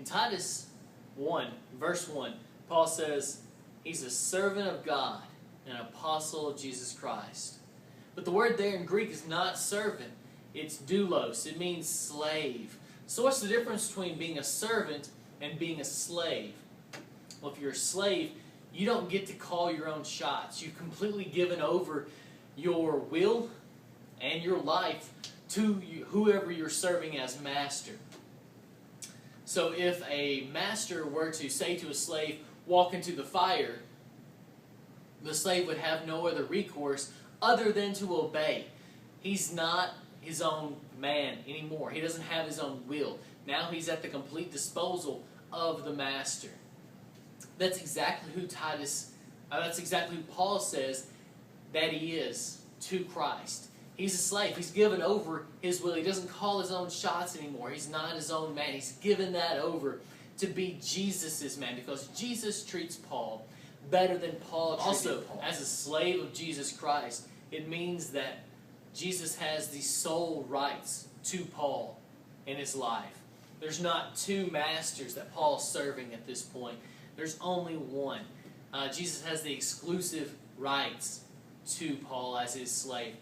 In Titus 1, verse 1, Paul says, he's a servant of God, an apostle of Jesus Christ. But the word there in Greek is not servant, it's doulos. It means slave. So what's the difference between being a servant and being a slave? Well, if you're a slave, you don't get to call your own shots. You've completely given over your will and your life to whoever you're serving as master. So if a master were to say to a slave, walk into the fire, the slave would have no other recourse other than to obey. He's not his own man anymore. He doesn't have his own will. Now he's at the complete disposal of the master. That's exactly who that's exactly who Paul says that he is to Christ. He's a slave. He's given over his will. He doesn't call his own shots anymore. He's not his own man. He's given that over to be Jesus' man, because Jesus treats Paul better than Paul treated Paul. As a slave of Jesus Christ, it means that Jesus has the sole rights to Paul in his life. There's not two masters that Paul's serving at this point. There's only one. Jesus has the exclusive rights to Paul as his slave.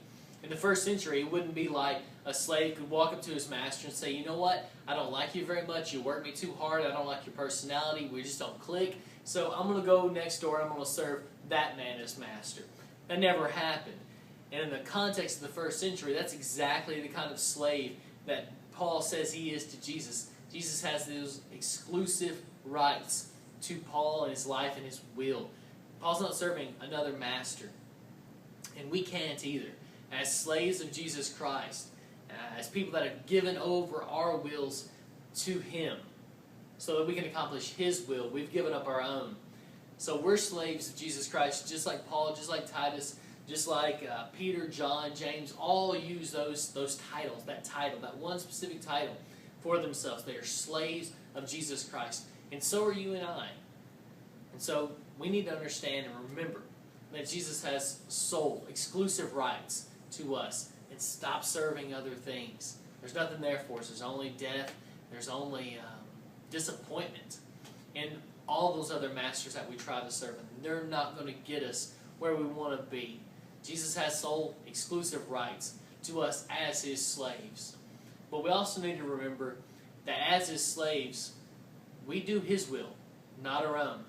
In the first century, it wouldn't be like a slave could walk up to his master and say, you know what, I don't like you very much, you work me too hard, I don't like your personality, we just don't click, so I'm going to go next door and I'm going to serve that man as master. That never happened. And in the context of the first century, that's exactly the kind of slave that Paul says he is to Jesus. Jesus has those exclusive rights to Paul and his life and his will. Paul's not serving another master. And we can't either. As slaves of Jesus Christ, as people that have given over our wills to Him so that we can accomplish His will, we've given up our own. So we're slaves of Jesus Christ, just like Paul, just like Titus, just like Peter, John, James, all use those titles, that one specific title for themselves. They are slaves of Jesus Christ. And so are you and I. And so we need to understand and remember that Jesus has sole, exclusive rights to us, and stop serving other things. There's nothing there for us. There's only death. There's only disappointment. And all those other masters that we try to serve, and they're not going to get us where we want to be. Jesus has sole, exclusive rights to us as His slaves. But we also need to remember that as His slaves, we do His will, not our own.